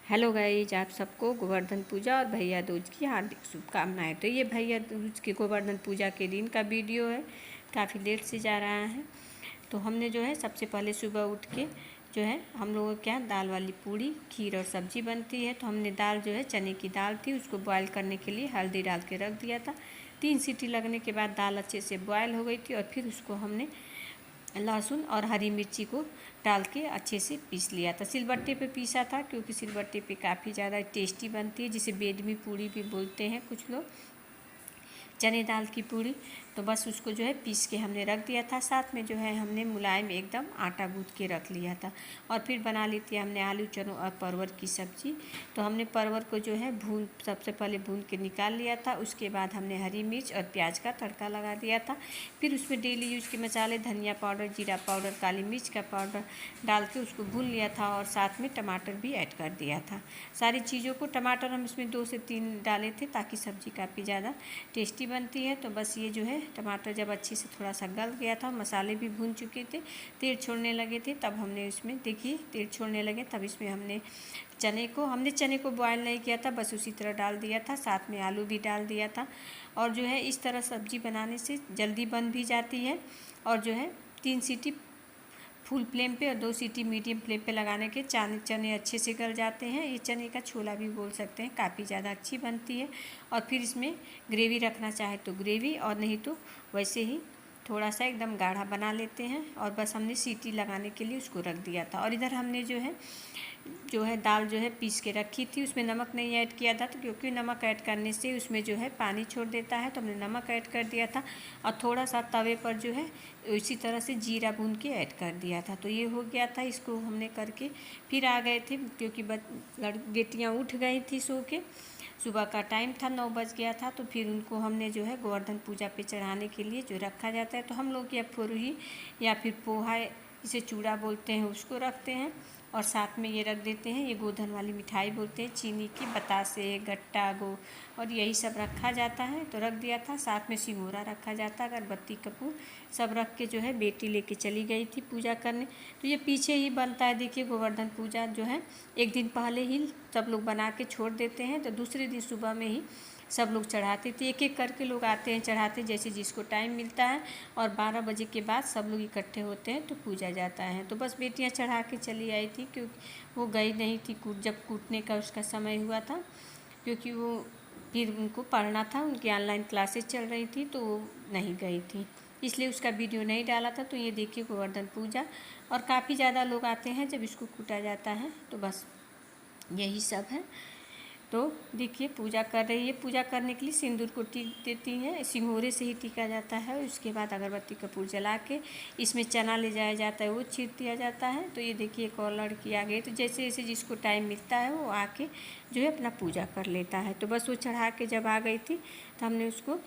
Hello guys, आप सबको गोवर्धन पूजा और भैया दूज की हार्दिक शुभकामनाएं। तो ये भैया दूज की गोवर्धन पूजा के दिन का वीडियो है। काफ़ी लेट से जा रहा है। तो हमने जो है सबसे पहले सुबह उठ के जो है हम लोगों के यहाँ दाल वाली पूड़ी, खीर और सब्जी बनती है। तो हमने दाल जो है चने की दाल थी, उसको बॉयल करने के लिए हल्दी डाल के रख दिया था। 3 सीटी लगने के बाद दाल अच्छे से बॉयल हो गई थी और फिर उसको हमने लहसुन और हरी मिर्ची को डाल के अच्छे से पीस लिया था। सिलबट्टे पे पीसा था क्योंकि सिलबट्टे पे काफ़ी ज़्यादा टेस्टी बनती है, जिसे बेडमी पूड़ी भी बोलते हैं कुछ लोग, चने दाल की पूड़ी। तो बस उसको जो है पीस के हमने रख दिया था। साथ में जो है हमने मुलायम एकदम आटा गूँथ के रख लिया था। और फिर बना ली थी हमने आलू चनों और परवर की सब्ज़ी। तो हमने परवर को जो है सबसे पहले भून के निकाल लिया था। उसके बाद हमने हरी मिर्च और प्याज का तड़का लगा दिया था। फिर उसमें डेली यूज के मसाले, धनिया पाउडर, जीरा पाउडर, काली मिर्च का पाउडर डाल के उसको भून लिया था और साथ में टमाटर भी ऐड कर दिया था। सारी चीज़ों को, टमाटर हम इसमें 2 से 3 डाले थे ताकि सब्ज़ी काफ़ी ज़्यादा टेस्टी बनती है। तो बस ये जो है टमाटर जब अच्छे से थोड़ा सा गल गया था, मसाले भी भून चुके थे, तेल छोड़ने लगे थे, तब हमने इसमें देखिए तेल छोड़ने लगे, तब इसमें हमने चने को बॉयल नहीं किया था, बस उसी तरह डाल दिया था। साथ में आलू भी डाल दिया था। और जो है इस तरह सब्ज़ी बनाने से जल्दी बन भी जाती है। और जो है 3 सीटी फुल फ्लेम पे और 2 सीटी मीडियम फ्लेम पे लगाने के चने अच्छे से गल जाते हैं। ये चने का छोला भी बोल सकते हैं, काफ़ी ज़्यादा अच्छी बनती है। और फिर इसमें ग्रेवी रखना चाहे तो ग्रेवी, और नहीं तो वैसे ही थोड़ा सा एकदम गाढ़ा बना लेते हैं। और बस हमने सीटी लगाने के लिए उसको रख दिया था। और इधर हमने जो है दाल जो है पीस के रखी थी, उसमें नमक नहीं ऐड किया था, तो क्योंकि नमक ऐड करने से उसमें जो है पानी छोड़ देता है, तो हमने नमक ऐड कर दिया था। और थोड़ा सा तवे पर जो है इसी तरह से जीरा भून के ऐड कर दिया था। तो ये हो गया था। इसको हमने करके फिर आ गए थे क्योंकि बेटियाँ उठ गई थी सो के। सुबह का टाइम था, 9 बज गया था। तो फिर उनको हमने जो है गोवर्धन पूजा पे चढ़ाने के लिए जो रखा जाता है, तो हम लोग या फुरही या फिर पोहा, इसे चूड़ा बोलते हैं, उसको रखते हैं। और साथ में ये रख देते हैं, ये गोधन वाली मिठाई बोलते हैं, चीनी की, बतासे, गट्टा, और यही सब रखा जाता है। तो रख दिया था। साथ में सिंगोरा रखा जाता है, अगरबत्ती, कपूर सब रख के जो है बेटी लेके चली गई थी पूजा करने। तो ये पीछे ही बनता है, देखिए गोवर्धन पूजा जो है एक दिन पहले ही सब लोग बना के छोड़ देते हैं, तो दूसरे दिन सुबह में ही सब लोग चढ़ाते थे। एक एक करके लोग आते हैं, चढ़ाते जैसे जिसको टाइम मिलता है। और 12 बजे के बाद सब लोग इकट्ठे होते हैं तो पूजा जाता है। तो बस बेटियां चढ़ा के चली आई थी, क्योंकि वो गई नहीं थी जब कूटने का उसका समय हुआ था, क्योंकि वो फिर उनको पढ़ना था, उनकी ऑनलाइन क्लासेस चल रही थी, तो वो नहीं गई थी, इसलिए उसका वीडियो नहीं डाला था। तो ये देखिए गोवर्धन पूजा, और काफ़ी ज़्यादा लोग आते हैं जब इसको कूटा जाता है। तो बस यही सब है। तो देखिए पूजा कर रही है। पूजा करने के लिए सिंदूर को टीक देती है, सिंगोरे से ही टीका जाता है। उसके बाद अगरबत्ती कपूर जला के इसमें चना ले जाया जाता है, वो छीट दिया जाता है। तो ये देखिए एक और लड़की आ गई, तो जैसे जैसे जिसको टाइम मिलता है वो आके जो है अपना पूजा कर लेता है। तो बस वो चढ़ा के जब आ गई थी तो हमने उसको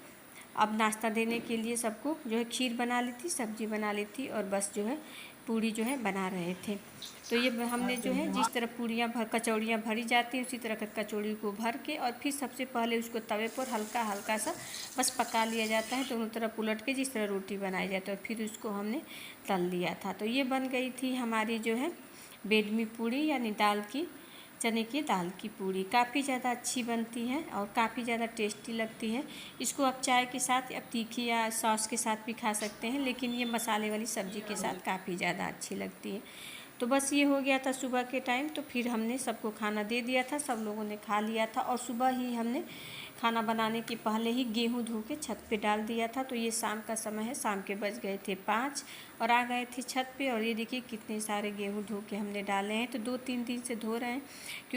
अब नाश्ता देने के लिए सबको जो है खीर बना ली थी, सब्जी बना ली थी, और बस जो है पूड़ी जो है बना रहे थे। तो ये हमने जो है जिस तरह कचौड़ियाँ भरी जाती हैं, उसी तरह कचौड़ी को भर के और फिर सबसे पहले उसको तवे पर हल्का हल्का सा बस पका लिया जाता है, दोनों तरफ उलट के, जिस तरह रोटी बनाई जाती है। और फिर उसको हमने तल लिया था। तो ये बन गई थी हमारी जो है बेडमी पूड़ी, यानी चने की दाल की पूड़ी। काफ़ी ज़्यादा अच्छी बनती है और काफ़ी ज़्यादा टेस्टी लगती है। इसको आप चाय के साथ या तीखी या सॉस के साथ भी खा सकते हैं, लेकिन ये मसाले वाली सब्ज़ी के साथ काफ़ी ज़्यादा अच्छी लगती है। तो बस ये हो गया था सुबह के टाइम। तो फिर हमने सबको खाना दे दिया था, सब लोगों ने खा लिया था। और सुबह ही हमने खाना बनाने के पहले ही गेहूं धो के छत पे डाल दिया था। तो ये शाम का समय है, शाम के बज गए थे 5 और आ गए थे छत पे। और ये देखिए कितने सारे गेहूं धो के हमने डाले हैं। तो 2-3 दिन से धो रहे हैं, क्योंकि